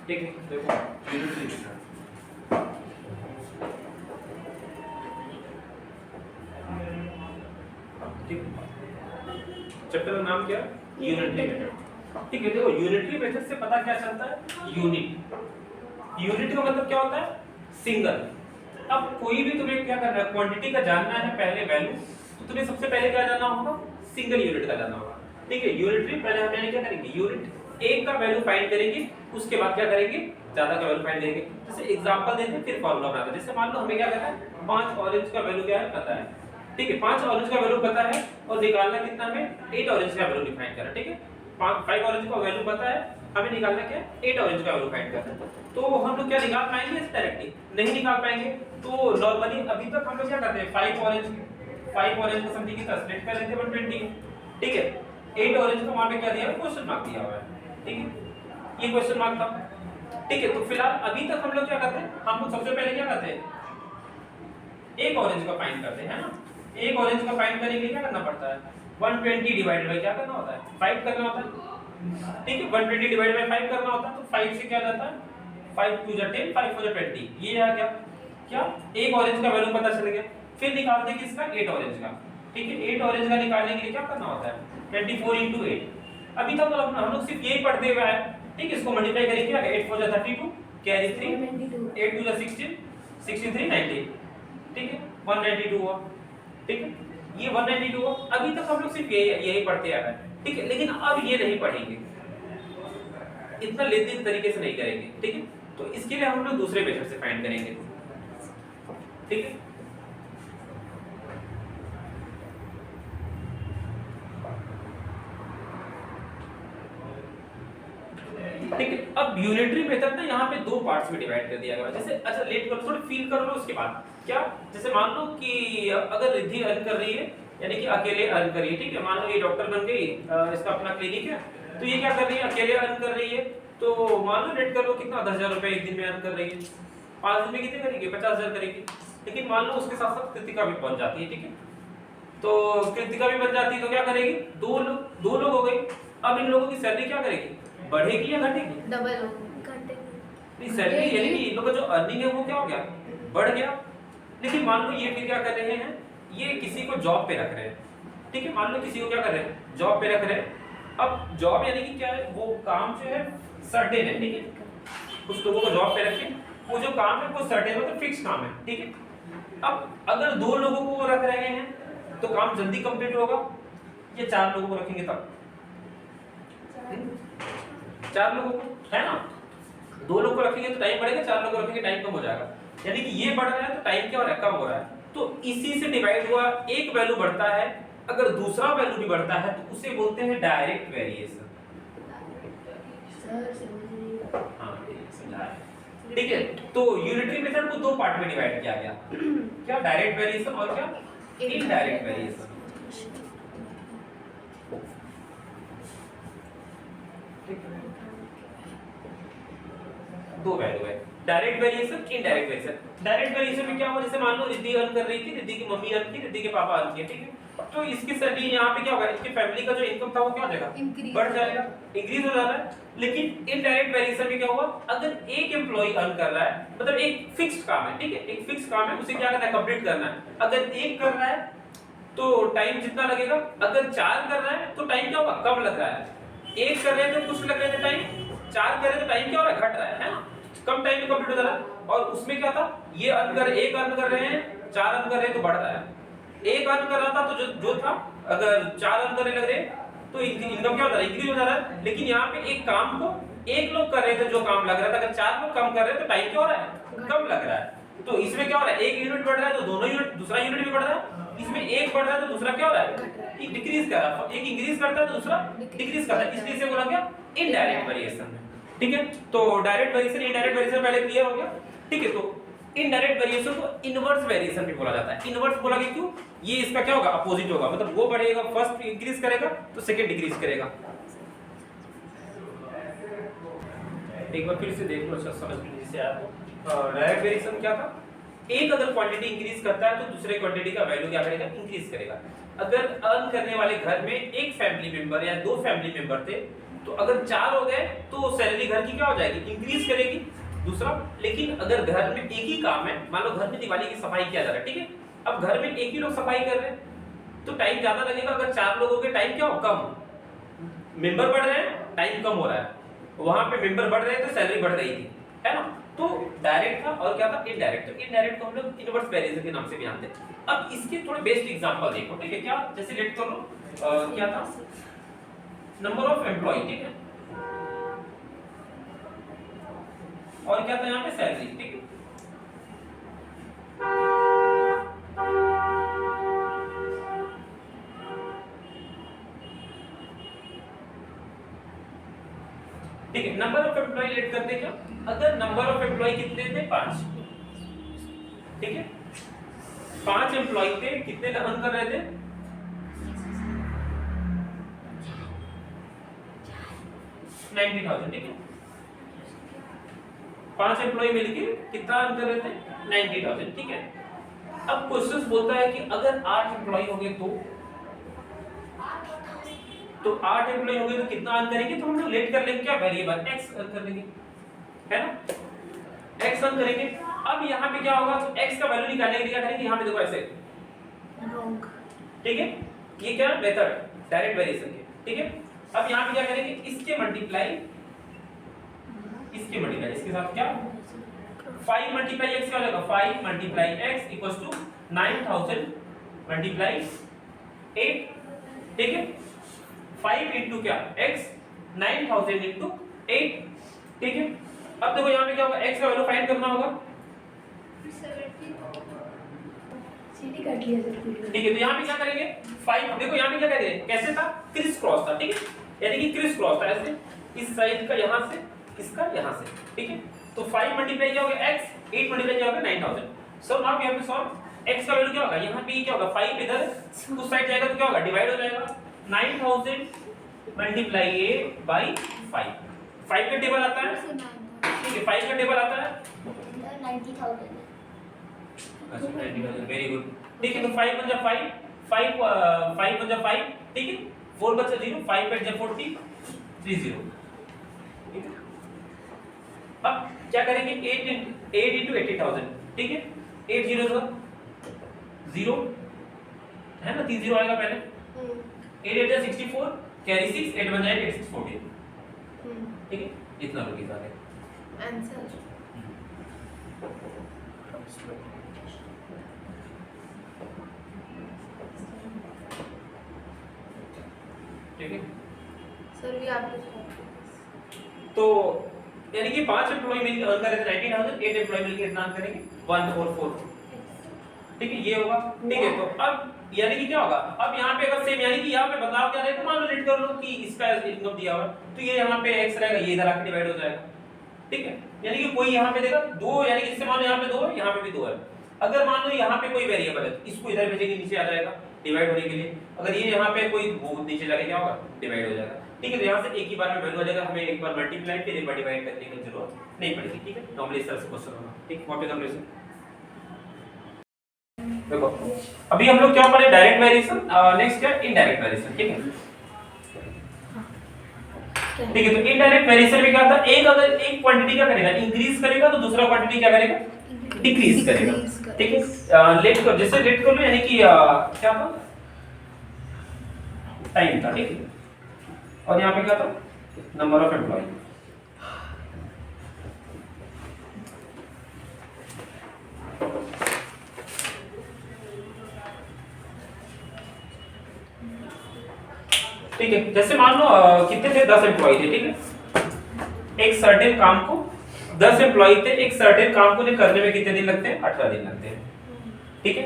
ठीक है, देखो यूनिटरी मेथड, ठीक है, चैप्टर का नाम क्या है? Unitary method. ठीक है, देखो यूनिटरी मेथड से पता क्या चलता है? यूनिट, यूनिट का मतलब क्या होता है? सिंगल। अब कोई भी तुम्हें क्या करना है, क्वांटिटी का जानना है पहले वैल्यू, तो तुम्हें सबसे पहले क्या जानना होगा? सिंगल यूनिट का जानना होगा। ठीक है, यूनिटरी पहले हम यानी क्या करेंगे, यूनिट एक का वैल्यू फाइंड करेंगे, उसके बाद क्या करेंगे, ज्यादा का वैल्यू फाइंड करेंगे। जैसे एग्जांपल देते हैं फिर फार्मूला बनाते हैं। जैसे मान लो हमें क्या करना है, 5 ऑरेंज का वैल्यू क्या है पता है, ठीक है, 5 ऑरेंज का वैल्यू पता है और निकालना कितना हमें, 8 ऑरेंज का वैल्यू डिफाइन करना है। ठीक है, 5 ऑरेंज का वैल्यू पता है, हमें निकालना क्या है, 8 ऑरेंज का वैल्यू फाइंड करना है। तो हम लोग क्या निकाल पाएंगे इस डायरेक्टली? नहीं निकाल पाएंगे। तो नॉर्मली अभी तक हम लोग क्या करते हैं, 5 ऑरेंज को समझिए कितना स्प्लिट कर लेते हैं 120। ठीक है, 8 ऑरेंज का मान में क्या दिया है, क्वेश्चन मार्क दिया हुआ है। ठीक है, ये क्वेश्चन मार्क था। ठीक है, तो फिलहाल अभी तक हम लोग क्या करते हैं, हम लोग सबसे पहले क्या करते हैं, एक ऑरेंज का फाइंड करते हैं ना। एक ऑरेंज का फाइंड करने के लिए क्या करना पड़ता है, 120 डिवाइडेड बाय क्या करना होता है, 5 करना होता है। ठीक है, 120 डिवाइडेड बाय 5 करना होता है, तो 5 से क्या जाता है, 5 2 जा 10, 5 4 जा 20। ये आ गया क्या, एक ऑरेंज का वैल्यू पता चल गया। फिर निकालते हैं किसका, 8 ऑरेंज का। ठीक है, 8 ऑरेंज का निकालने के लिए क्या करना होता है, 24 into 8। अभी तक हम लोग सिर्फ यही पढ़ते हुए आए। ठीक है, इसको मल्टीप्लाई करेंगे, 8 4 जा 32, कैरी 3, 8 2 जा 16, 63 90। ठीक है, 192 हुआ। ठीक है, ये 192 हुआ। अभी तक हम लोग सिर्फ यही पढ़ते आ रहे हैं। ठीक है, लेकिन अब ये नहीं पढ़ेंगे, इतना लेते तरीके से नहीं करेंगे। ठीक है, तो इसके लिए हम लोग दूसरे मेथड से फाइंड करेंगे। ठीक है, ठीक है, अब यूनिटरी मेथड ना यहाँ पे दो पार्ट्स में डिवाइड कर दिया गया है। जैसे अच्छा लेट करो, थोड़ा फील कर लो उसके बाद क्या। जैसे मान लो कि अगर रिद्धि अर्न कर रही है, यानी कि अकेले अर्न कर रही है। ठीक है, मान लो ये डॉक्टर बन गई, इसका अपना क्लिनिक है, तो ये क्या कर रही है, अकेले अर्न कर रही है। तो मान लो लेट कर लो कितना, 10,000 रुपए एक दिन में अर्न कर रही है। 5 दिन में कितने करेगी, 50,000 करेगी। लेकिन मान लो उसके साथ साथ कृतिका भी पहुंच जाती है। ठीक है, तो कृतिका भी बन जाती है, तो क्या करेगी, दो लोग हो गए। अब इन लोगों की सैलरी क्या करेगी, बढ़ेगी या घटेगी? डबल घटेगी। नहीं, सैलरी यानी कि इन लोगों का जो अर्निंग है वो क्या हो गया, बढ़ गया। लेकिन मान लो ये फिर क्या कर रहे हैं, ये किसी को जॉब पे रख रहे हैं। ठीक है, मान लो किसी को क्या कर रहे हैं, जॉब पे रख रहे हैं। अब जॉब यानी कि क्या है, वो काम जो है सर्टेन है। ठीक है, कुछ लोगों को जॉब पे रखे, वो जो काम है वो सर्टेन मतलब फिक्स काम है। ठीक है, अब अगर 2 लोगों को वो रख रहे हैं तो काम जल्दी कंप्लीट होगा, या 4 लोगों को रखेंगे तब? 4 लोगों को, है ना। 2 लोग को रखेंगे तो टाइम बढ़ेगा, 4 लोग को रखेंगे टाइम कम हो जाएगा। यानी कि ये बढ़ रहा है तो टाइम क्या हो रहा है, कम हो रहा है। तो इसी से डिवाइड हुआ, एक वैल्यू बढ़ता है, अगर दूसरा वैल्यू भी बढ़ता है तो उसे बोलते हैं डायरेक्ट वेरिएशन। हाँ, ठीक है, तो यूनिटरी मेथड को 2 पार्ट में डिवाइड किया गया, क्या, डायरेक्ट वेरिएशन और क्या, इनडायरेक्ट वेरिएशन। दो वैल्यू है, direct variation, indirect variation. Direct variation में क्या हुआ, जैसे मान लो रिद्धि अर्न कर रही थी, रिद्धि की मम्मी अर्न की, रिद्धि के पापा अर्न किए। ठीक है, तो इसकी सैलरी यहाँ पे क्या होगा, इसकी फैमिली का जो इनकम था वो क्या हो जाएगा, बढ़ जाएगा, इंक्रीज हो जा रहा है। लेकिन इनडायरेक्ट वेरिएशन में क्या हुआ, अगर एक एम्प्लॉय अर्न कर रहा है, मतलब एक फिक्स्ड काम है। ठीक है, एक फिक्स काम है, उसे क्या करना है, कंप्लीट करना है। अगर एक कर रहा है तो टाइम जितना लगेगा, अगर 4 कर रहा है तो टाइम क्या होगा, कम लग रहा है। एक कर रहे हैं तो कुछ लग रहे थे टाइम, 4 कर रहे तो टाइम क्या हो रहा है, घट रहा है ना, कम टाइम में कंप्लीट हो जा रहा है। और उसमें क्या था, ये एक अर्न कर रहे हैं, 4 अर्न कर रहे हैं तो बढ़ रहा है। एक अर्न कर रहा था तो जो था, अगर 4 अर्न करने लग रहे तो इनकम क्या हो रहा है, इंक्रीज हो जा रहा है। लेकिन यहाँ पे एक काम को एक लोग कर रहे थे, जो काम लग रहा था, अगर 4 लोग कम कर रहे हैं तो टाइम क्या हो रहा है, कम लग रहा है। तो इसमें क्या हो रहा है, एक यूनिट बढ़ रहा है तो दोनों यूनिट, दूसरा यूनिट भी बढ़ रहा है। इसमें एक बढ़ रहा है तो दूसरा क्या हो रहा है, एक डिक्रीज कर रहा है। एक इंक्रीज करता है तो दूसरा डिक्रीज करता है, इसलिए इसे बोला गया इनडायरेक्ट वेरिएशन। ठीक है, तो डायरेक्ट वेरिएशन, इनडायरेक्ट वेरिएशन पहले क्लियर हो गया। ठीक है, तो इनडायरेक्ट वेरिएशन को इनवर्स वेरिएशन भी बोला जाता है। इनवर्स बोला गया क्यों, ये इसका क्या होगा, अपोजिट होगा, मतलब वो बढ़ेगा, फर्स्ट इंक्रीज करेगा तो सेकंड डिक्रीज करेगा। एक बार फिर से देख लो, अच्छा समझ लीजिए जिससे आपको। डायरेक्ट वेरिएशन क्या था, एक अगर क्वांटिटी इंक्रीज करता है तो दूसरे क्वांटिटी का वैल्यू क्या करेगा, इंक्रीज करेगा। अगर अर्न करने वाले घर में एक फैमिली मेंबर या 2 फैमिली मेंबर थे, तो अगर 4 हो गए तो सैलरी घर की क्या हो जाएगी, इंक्रीज करेगी। दूसरा, लेकिन अगर घर में एक ही काम है, मान लो घर में दिवाली की सफाई किया जा रहा है, ठीक है, अब घर में एक ही लोग सफाई कर रहे हैं तो टाइम ज्यादा लगेगा। अगर 4 लोगों के टाइम क्या हो, कम, मेंबर बढ़ रहे हैं, टाइम कम हो रहा है, वहां पे मेंबर बढ़ रहे हैं तो सैलरी बढ़ रही थी, है ना। तो डायरेक्ट था और क्या था, इनडायरेक्ट। तो इनडायरेक्ट को हम लोग इनवर्स वेरिएशन के नाम से भी जानते हैं। अब इसके थोड़े बेस्ट एग्जांपल देखो, ठीक है, क्या, जैसे लेट कर लो, क्या था, नंबर ऑफ एम्प्लॉय, ठीक है, और क्या था यहाँ पे, सैलरी, ठीक है। ठीक है, नंबर ऑफ एम्प्लॉय लेट करते क्या, अगर नंबर ऑफ एम्प्लॉय कितने थे, 5, ठीक है, 5 एम्प्लॉय थे, कितने अर्न कर रहे थे, 90,000, ठीक है, 5 एम्प्लॉय मिलके कितना अर्न कर रहे थे, 90,000, ठीक है। अब क्वेश्चन बोलता है कि अगर 8 एम्प्लॉय हो गए तो 8 एम्प्लॉय हो गए तो कितना अर्न करेंगे, तो हम लोग लेट कर लेंगे क्या, वेरिएबल x अर्न कर लेंगे, है ना, x अर्न करेंगे। अब यहाँ पे क्या होगा, तो x का वैल्यू निकालने के लिए क्या करेंगे, यहाँ पे देखो ऐसे, ठीक है, ये क्या मेथड, डायरेक्ट वेरिएशन के, ठीक है। अब यहाँ पे क्या करेंगे, इसके मल्टीप्लाई इसके साथ क्या, 5 मल्टीप्लाई x क्या हो जाएगा, 5 multiply x equals to 9000 multiply 8, ठीक है, 5 इंटू क्या, x, 9000 इंटू 8, ठीक है। अब देखो यहाँ पे क्या होगा, x का वैल्यू फाइंड करना होगा, सीधी काट लिया सर, ठीक है। तो यहाँ पे क्या करेंगे, 5, देखो यहाँ पे क्या करेंगे, कैसे था, क्रिस क्रॉस था, ठीक है, यानी कि क्रिस क्रॉस था, ऐसे इस साइड का यहाँ से, इसका यहाँ से, ठीक है। तो 5 मल्टीप्लाई क्या होगा x, 8 मल्टीप्लाई क्या होगा 9000। So now we have to solve, x का वैल्यू क्या होगा, यहाँ पे क्या होगा, 5 इधर उस साइड जाएगा तो क्या होगा, डिवाइड हो जाएगा, 9000 मल्टीप्लाई 8 बाय 5, 5 का टेबल आता है, ठीक है, 5 का टेबल आता है 90,000। अच्छा, 90,000, वेरी गुड, ठीक है। तो 5 बन जा 5, 5 बन जा 5, ठीक है, 4 बचा 0, 5 बच जा 40, 30, ठीक है। अब क्या करेंगे, 8 into 80,000, ठीक है, 8 0 0 है ना, 3 0 आएगा पहले, 8 8 जा 64, कैरी 6, 8 बन जाएगा 8 6 14, ठीक है, इतना रुपीस आ गया आंसर। ठीक है। सर भी आप तो यानी कि 5 एम्प्लॉय मिलकर अर्न करेंगे 90,000, 8 एम्प्लॉय मिलकर कितना अर्न करेंगे 144, ठीक है, ये होगा, ठीक है। तो अब यानी कि क्या होगा, अब यहाँ पे अगर सेम, यानी कि यहाँ पे बदलाव क्या रहेगा, मान लो लेट कर लो कि इसका इनकम दिया हुआ तो ये यहाँ पे x रहेगा, ये इधर आके डिवाइड हो जाएगा, ठीक है। यानी कि कोई यहाँ पे देगा 2, यानी कि इससे मान लो यहाँ पे 2 है, यहाँ पे भी 2 है। अगर मान लो यहाँ पे कोई वेरिएबल है तो इसको इधर भेजेंगे, नीचे आ जाएगा डिवाइड होने के लिए। अगर ये यहाँ पे कोई वो नीचे जाके क्या होगा, डिवाइड हो जाएगा, ठीक है। तो यहाँ से एक ही बार में वैल्यू आ जाएगा, हमें एक बार मल्टीप्लाई फिर एक बार डिवाइड करने की जरूरत नहीं पड़ेगी, ठीक है। नॉर्मली इस तरह से क्वेश्चन होगा, ठीक। कॉपी कर लो इसे। देखो अभी हम लोग क्या पढ़े, डायरेक्ट वेरिएशन, नेक्स्ट क्या, इनडायरेक्ट वेरिएशन, ठीक है, ठीक है। तो इनडायरेक्ट वेरिएशन में क्या था, एक अगर एक क्वांटिटी क्या करेगा, इंक्रीज करेगा, तो दूसरा क्वांटिटी क्या करेगा, डिक्रीज करेगा, ठीक है। लेट कर, जैसे लेट कर लो, यानी कि क्या था, टाइम था, ठीक है, और यहाँ पे क्या था, नंबर ऑफ एम्प्लॉय, ठीक है। जैसे मान लो कितने थे, 10 एम्प्लॉय थे, ठीक है, एक सर्टेन काम को 10 एम्प्लॉय थे, एक सर्टेन काम को करने में कितने दिन लगते हैं, 18 दिन लगते हैं, ठीक है,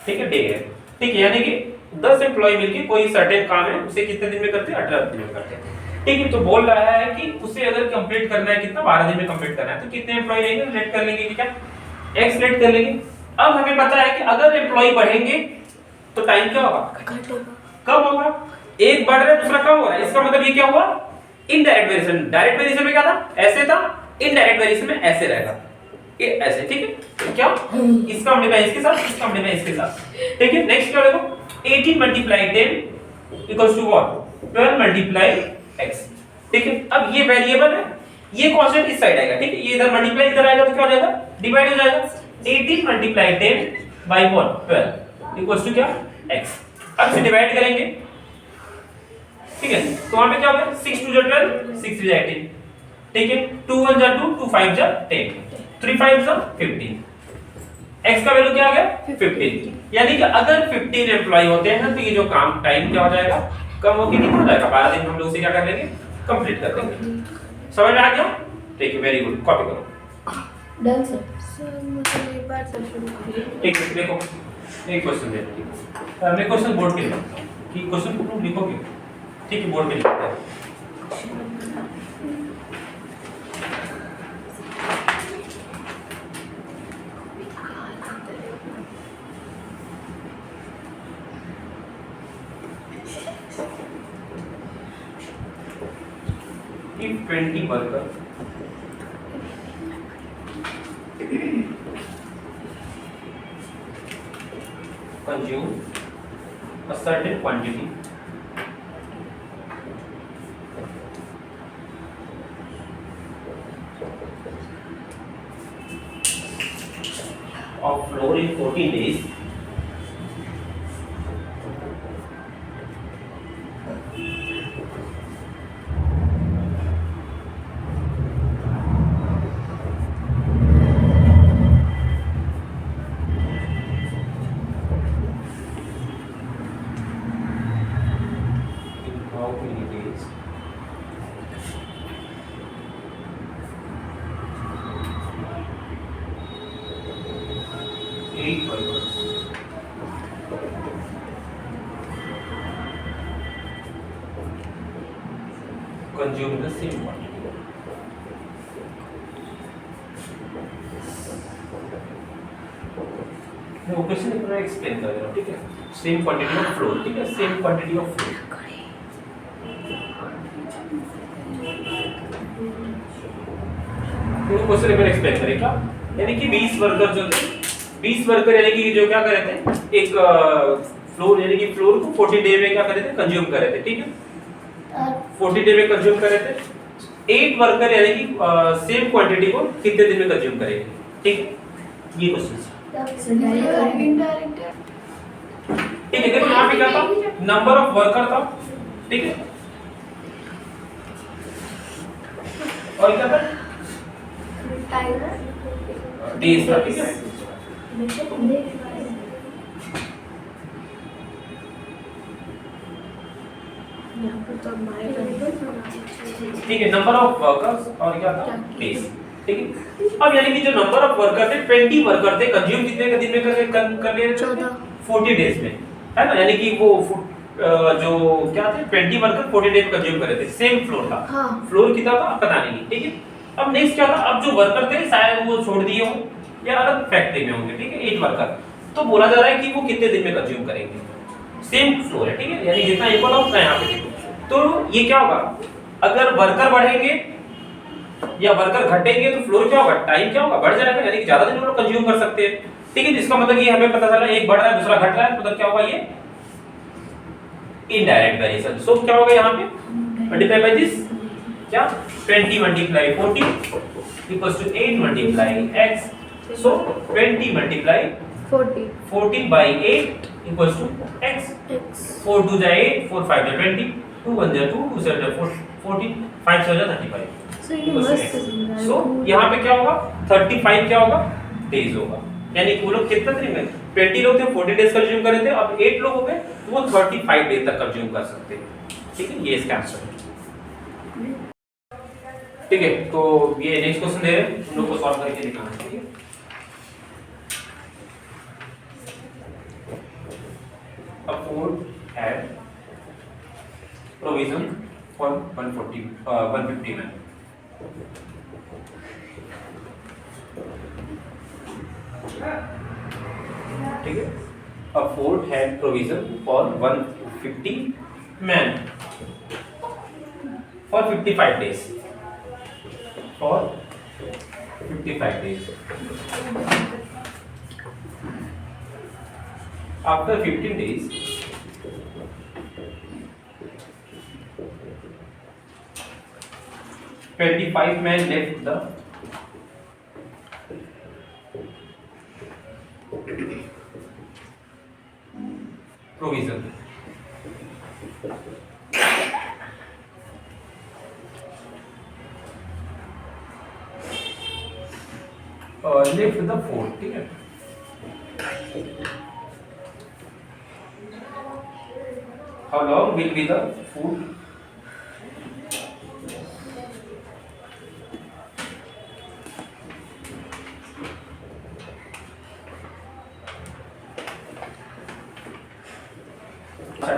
ठीक है, डे है, ठीक है। यानी कि 10 एम्प्लॉय मिलके कोई सर्टेन काम है उसे कितने दिन में करते हैं, 18 दिन में करते हैं, ठीक है। तो बोल रहा है कि उसे अगर कंप्लीट करना है कितना, 12 दिन में कंप्लीट करना है, तो कितने एम्प्लॉय रहेंगे, लेट कर लेंगे, क्या x लेट कर लेंगे। अब हमें पता है कि अगर एम्प्लॉय बढ़ेंगे तो टाइम क्या होगा, कम होगा, एक बढ़ रहा है दूसरा कम हो रहा है, इसका मतलब ये क्या हुआ, इनडायरेक्ट वेरिएशन। डायरेक्ट वेरिएशन में क्या था, ऐसे था, इनडायरेक्ट वेरिएशन में ऐसे रहेगा, ये ऐसे, ठीक है। तो क्या, इसका मल्टीप्लाई इसके साथ, इसका मल्टीप्लाई इसके साथ, ठीक है। नेक्स्ट क्या देखो, 18 multiply 10 equals to what 12 multiply x। ठीक है, अब ये वेरिएबल है, ये कांस्टेंट इस साइड आएगा। ठीक है, ये इधर मल्टीप्लाई इधर आएगा तो क्या हो जाएगा, डिवाइड हो जाएगा। 18 multiply 10 by what 12 equals to क्या x। अब इसे डिवाइड करेंगे। ठीक है, तो वहां पे क्या होगा 6 2 12 6 3 18। ठीक है, 2 1 2 2 5 10 3 5 15। x का वैल्यू क्या आ गया 15। यानी कि अगर 15 एम्प्लॉय होते हैं तो ये जो काम टाइम क्या हो जाएगा, कम होके कितना हो जाएगा 12 दिन। हम लोग इसे क्या कर लेंगे, कंप्लीट कर देंगे। समझ में आ गया? ठीक है, वेरी गुड, कॉपी करो। Done sir. सर मुझे एक बार से शुरू करिए। ठीक है, देखो एक क्वेश्चन दे दो। मैं क्वेश्चन बोर्ड पे लिखता हूं कि क्वेश्चन को तुम लिखोगे। ठीक है, बोर्ड पे लिखते हैं। If 20 worker consume a certain quantity of flour in 14 days, in how many days? Eight workers consume the same quantity. मैं क्वेश्चन पूरा एक्सप्लेन कर रहा हूँ। ठीक है, सेम क्वांटिटी ऑफ फ्लोर। ठीक है, सेम क्वांटिटी ऑफ फ्लोर। तो क्वेश्चन एक बार एक्सप्लेन करेगा। यानी कि 20 वर्कर जो थे, 20 वर्कर यानी कि जो क्या कर रहे थे, एक फ्लोर यानी कि फ्लोर को 40 डे में क्या कर रहे थे, कंज्यूम कर रहे थे। ठीक है, 40 डे में कंज्यूम कर रहे थे। 8 वर्कर यानी कि सेम क्वांटिटी को कितने दिन में कंज्यूम करेंगे। ठीक है, ये क्वेश्चन इनडायरेक्ट। ठीक है, देखो यहाँ पे क्या था, नंबर ऑफ वर्कर था। ठीक है, और क्या था, डेज था। ठीक है, ठीक है, नंबर ऑफ वर्कर्स और क्या था, डेज। ठीक है, अब यानी कि जो नंबर ऑफ वर्कर थे 20 वर्कर थे, कंज्यूम कितने का दिन में कर ले 40 डेज में, है ना। यानी कि वो जो क्या थे 20 वर्कर 40 डेज में कंज्यूम कर रहे थे। सेम फ्लोर था। हाँ। फ्लोर कितना था पता नहीं। ठीक है, अब नेक्स्ट क्या था, अब जो वर्कर थे शायद वो छोड़ दिए हों या अलग फैक्ट्री में होंगे। ठीक है, 8 वर्कर, तो बोला जा रहा है कि वो कितने दिन में कंज्यूम करेंगे। सेम फ्लोर है। ठीक है, यानी जितना इक्वल होता है यहाँ पे। तो ये क्या होगा, अगर वर्कर बढ़ेंगे या वर्कर घटेंगे तो फ्लोर क्या होगा, टाइम क्या होगा, बढ़ जाएगा। यानी कि ज्यादा दिन लोग कंज्यूम कर सकते हैं। ठीक है, जिसका मतलब ये हमें पता चला एक बढ़ रहा है दूसरा घट रहा है, मतलब क्या होगा, ये इनडायरेक्ट वेरिएशन। सो क्या होगा यहाँ पे, मल्टीप्लाई बाय दिस क्या 20 multiply 40 equals to 8 multiply x। So 20 multiply 40 by 8 equals to x. 4 2 जा 8, 4 5 जा 20, 2 1 जा 2, 2 7 जा 14, 5 7 जा 35। So यहाँ पे क्या होगा, 35 क्या होगा, डेज होगा। यानी कि वो लोग कितना दिन में, 20 लोग थे 40 डेज कंज्यूम कर रहे थे, अब 8 लोग हो गए तो वो 35 डेज तक कंज्यूम कर सकते हैं। ठीक है, ये इसका आंसर है। ठीक है, तो ये नेक्स्ट क्वेश्चन दे रहे हैं, तुम लोग को सॉल्व करके दिखाना है। ठीक है, a Ford had provision for 150 men. ठीक है, a Ford had provision for 150 men for 55 days. For 55 days. After 15 days, 25 men left the provision. Left the fort, ठीक है। How long will be the food?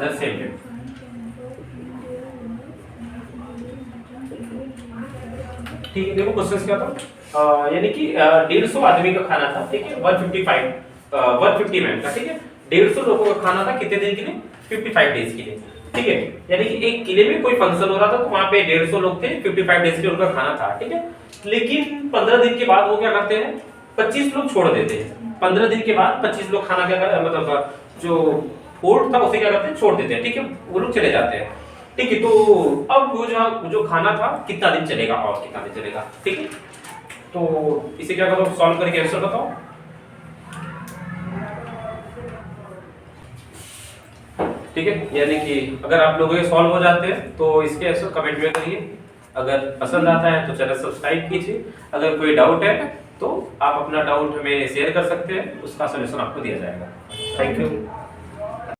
The same day. ठीक है, देखो question क्या था, यानी कि 150 आदमी का खाना था, ठीक है, 150 मैन का, ठीक है, 150 लोगों का खाना था कितने दिन के लिए, 55 डेज के लिए, ठीक है। यानी कि एक किले में कोई फंक्शन हो रहा था तो वहां पे 150 लोग थे, 55 डेज के लिए उनका खाना था, ठीक है। लेकिन 15 दिन के बाद वो क्या करते हैं, 25 लोग छोड़ देते हैं। 15 दिन के बाद 25 लोग खाना क्या मतलब जो फोर्ट था उसे क्या करते हैं, छोड़ देते हैं, ठीक है, वो लोग चले जाते हैं, ठीक है। तो अब वो जो खाना था कितना दिन चलेगा और कितना दिन चलेगा, ठीक है। तो इसे क्या करो, सॉल्व करके आंसर बताओ। ठीक है, यानी कि अगर आप लोगों के सॉल्व हो जाते हैं तो इसके आंसर कमेंट में करिए। अगर पसंद आता है तो चैनल सब्सक्राइब कीजिए। अगर कोई डाउट है तो आप अपना डाउट हमें शेयर कर सकते हैं, उसका सलूशन आपको दिया जाएगा। Thank you.